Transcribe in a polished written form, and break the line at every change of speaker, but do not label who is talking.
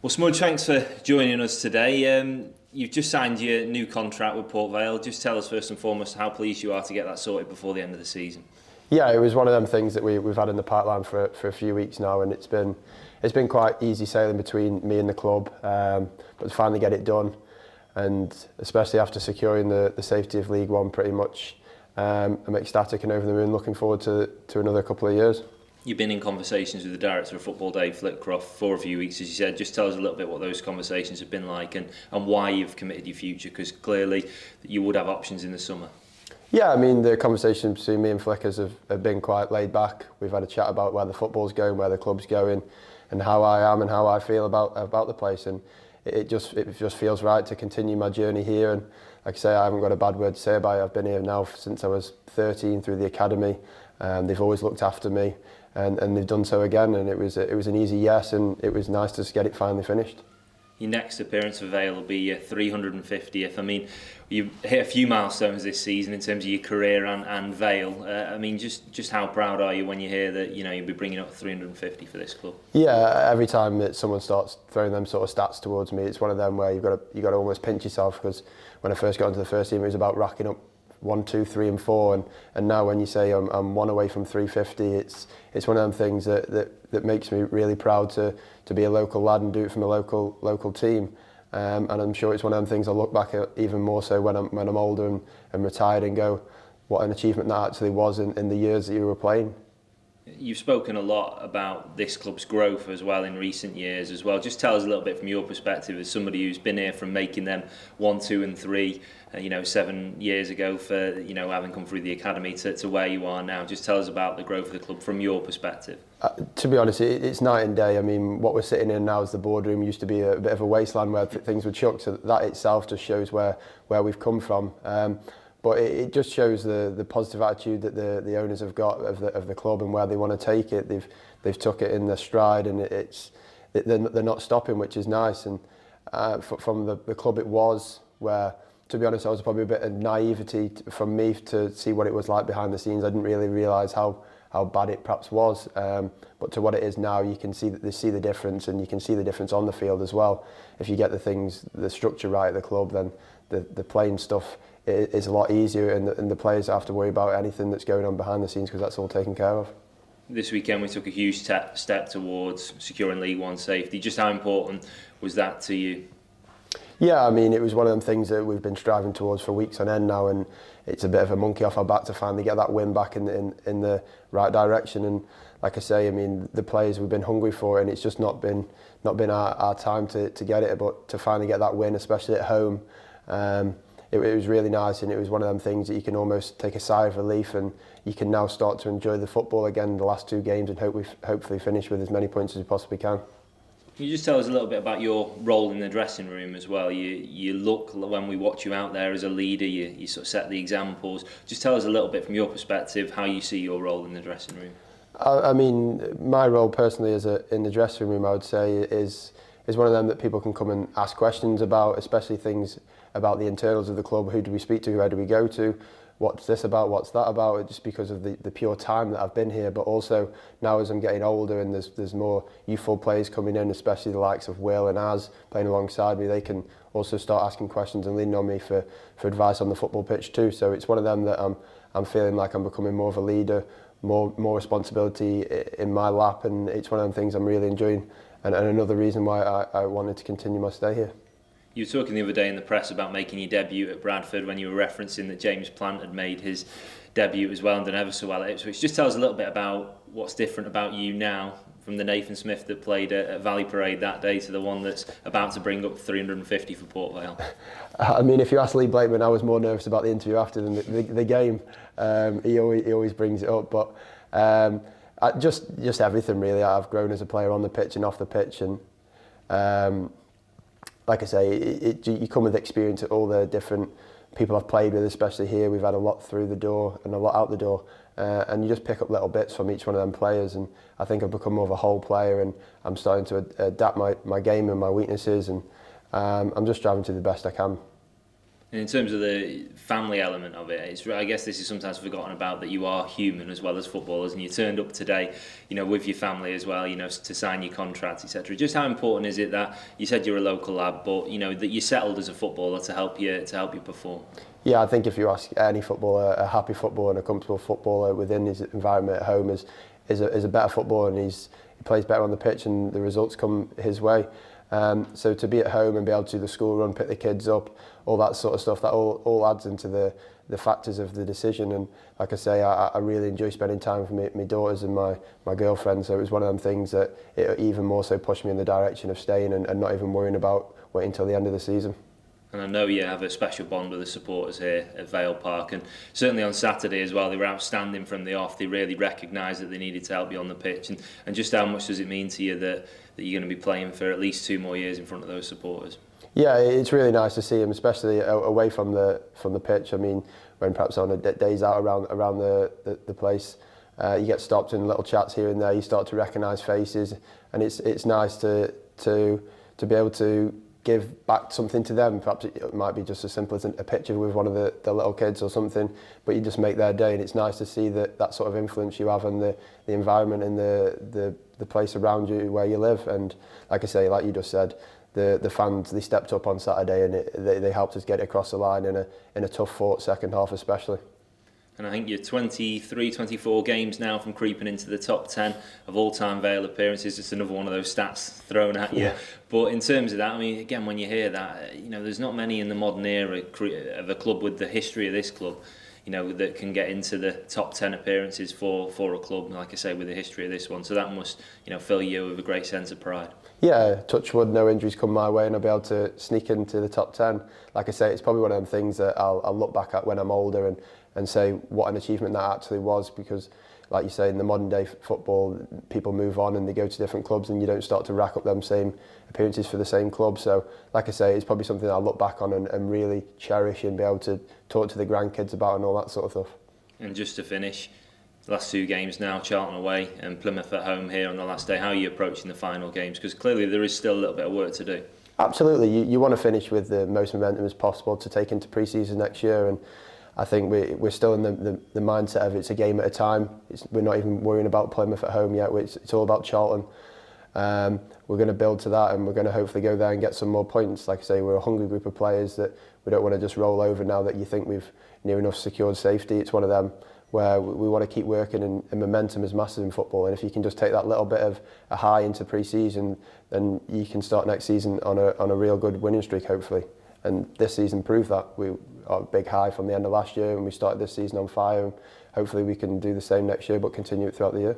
Well, Smudge, thanks for joining us today. You've just signed your new contract with Port Vale. Just tell us first and foremost how pleased you are to get that sorted before the end of the season.
Yeah, it was one of them things that we've had in the pipeline for a few weeks now, and it's been quite easy sailing between me and the club, but to finally get it done, and especially after securing the safety of League One, pretty much, I'm ecstatic and over the moon. Looking forward to another couple of years.
You've been in conversations with the director of football, Dave Flitcroft, for a few weeks, as you said. Just tell us a little bit what those conversations have been like and why you've committed your future, because clearly you would have options in the summer.
Yeah, I mean, the conversations between me and Flickers have been quite laid back. We've had a chat about where the football's going, where the club's going, and how I am and how I feel about the place. And it just feels right to continue my journey here. And like I say, I haven't got a bad word to say about it. I've been here now since I was 13 through the academy. They've always looked after me, and they've done so again. And it was an easy yes, and it was nice to get it finally finished.
Your next appearance for Vale will be your 350th. I mean, you hit a few milestones this season in terms of your career and Vale. I mean, just how proud are you when you hear that you'll be bringing up 350 for this club?
Yeah, every time that someone starts throwing them sort of stats towards me, it's one of them where you've got to almost pinch yourself, because when I first got into the first team, it was about racking up 1, 2, 3 and 4, and now when you say I'm one away from 350, it's one of them things that makes me really proud to be a local lad and do it from a local team, and I'm sure it's one of them things I'll look back at even more so when I'm older and retired and go, what an achievement that actually was in the years that you were playing.
You've spoken a lot about this club's growth as well in recent years as well. Just tell us a little bit from your perspective as somebody who's been here from making them 1, 2 and 3, 7 years ago for, having come through the academy to where you are now. Just tell us about the growth of the club from your perspective.
To be honest, it's night and day. I mean, what we're sitting in now as the boardroom used to be a bit of a wasteland where things were chucked. So that itself just shows where we've come from. But it just shows the positive attitude that the owners have got of the club and where they want to take it. They've took it in their stride, and they're not stopping, which is nice. And from the club it was, where, to be honest, I was probably a bit of naivety from me to see what it was like behind the scenes. I didn't really realise how bad it perhaps was. But to what it is now, you can see the difference, and you can see the difference on the field as well. If you get the structure right at the club, then the playing stuff is a lot easier, and the players don't have to worry about anything that's going on behind the scenes, because that's all taken care of.
This weekend we took a huge step towards securing League One safety. Just how important was that to you? Yeah,
I mean, it was one of them things that we've been striving towards for weeks on end now, and it's a bit of a monkey off our back to finally get that win back in the right direction. And like I say, I mean, the players, we've been hungry for it, and it's just not been our time to get it, but to finally get that win, especially at home, it was really nice, and it was one of them things that you can almost take a sigh of relief, and you can now start to enjoy the football again, the last 2 games, and hopefully finish with as many points as we possibly can.
Can you just tell us a little bit about your role in the dressing room as well? You look, when we watch you out there as a leader, you sort of set the examples. Just tell us a little bit from your perspective how you see your role in the dressing room.
I mean, my role personally in the dressing room, I would say, is one of them that people can come and ask questions about, especially things about the internals of the club. Who do we speak to? Where do we go to? What's this about? What's that about? Just because of the pure time that I've been here, but also now as I'm getting older and there's more youthful players coming in, especially the likes of Will and Az playing alongside me, they can also start asking questions and leaning on me for advice on the football pitch too. So it's one of them that I'm feeling like I'm becoming more of a leader, more responsibility in my lap, and it's one of them things I'm really enjoying, and another reason why I wanted to continue my stay here.
You were talking the other day in the press about making your debut at Bradford when you were referencing that James Plant had made his debut as well and done ever so well at Ipswich. Just tell us a little bit about what's different about you now from the Nathan Smith that played at Valley Parade that day to the one that's about to bring up 350 for Port Vale.
I mean, if you ask Lee Blakeman, I was more nervous about the interview after than the game. He always brings it up, but just everything really. I've grown as a player on the pitch and off the pitch, and like I say, you come with experience at all the different people I've played with, especially here. We've had a lot through the door and a lot out the door, and you just pick up little bits from each one of them players, and I think I've become more of a whole player, and I'm starting to adapt my game and my weaknesses, and I'm just striving to do the best I can.
And in terms of the family element of it, I guess this is sometimes forgotten about, that you are human as well as footballers, and you turned up today, with your family as well, to sign your contract, etc. Just how important is it that you said you're a local lad, but that you're settled as a footballer to help you perform?
Yeah, I think if you ask any footballer, a happy footballer and a comfortable footballer within his environment at home is a better footballer, and he plays better on the pitch and the results come his way. So to be at home and be able to do the school run, pick the kids up, all that sort of stuff, that all adds into the factors of the decision. And like I say, I really enjoy spending time with my daughters and my girlfriend. So it was one of them things that it even more so pushed me in the direction of staying and not even worrying about waiting until the end of the season.
And I know you have a special bond with the supporters here at Vale Park, and certainly on Saturday as well, they were outstanding from the off. They really recognised that they needed to help you on the pitch, and just how much does it mean to you that you're going to be playing for at least 2 more years in front of those supporters?
Yeah, it's really nice to see them, especially away from the pitch. I mean, when perhaps on a days out around the place, you get stopped in little chats here and there. You start to recognise faces, and it's nice to be able to give back something to them. Perhaps it might be just as simple as a picture with one of the little kids or something, but you just make their day, and it's nice to see that sort of influence you have on the environment and the place around you where you live. And like I say, like you just said, the fans, they stepped up on Saturday, and they helped us get across the line in a tough fought second half especially.
And I think you're 23, 24 games now from creeping into the top 10 of all-time Vale appearances. Just another one of those stats thrown at you. Yeah. But in terms of that, I mean, again, when you hear that, there's not many in the modern era of a club with the history of this club, that can get into the top 10 appearances for a club, like I say, with the history of this one. So that must, fill you with a great sense of pride. Yeah,
touch wood, no injuries come my way, and I'll be able to sneak into the top 10. Like I say, it's probably one of them things that I'll look back at when I'm older and say what an achievement that actually was, because like you say, in the modern day football, people move on and they go to different clubs, and you don't start to rack up them same appearances for the same club. So like I say, it's probably something I'll look back on and really cherish, and be able to talk to the grandkids about and all that sort of stuff.
And just to finish, the last 2 games now, Charlton away and Plymouth at home here on the last day, how are you approaching the final games? Because clearly there is still a little bit of work to do.
Absolutely, you want to finish with the most momentum as possible to take into pre-season next year, and I think we're still in the mindset of it's a game at a time. We're not even worrying about Plymouth at home yet. It's all about Charlton. We're going to build to that, and we're going to hopefully go there and get some more points. Like I say, we're a hungry group of players that we don't want to just roll over now that you think we've near enough secured safety. It's one of them where we want to keep working, and momentum is massive in football. And if you can just take that little bit of a high into pre-season, then you can start next season on a real good winning streak, hopefully. And this season proved that. We are a big high from the end of last year, and we started this season on fire. And hopefully we can do the same next year, but continue it throughout the year.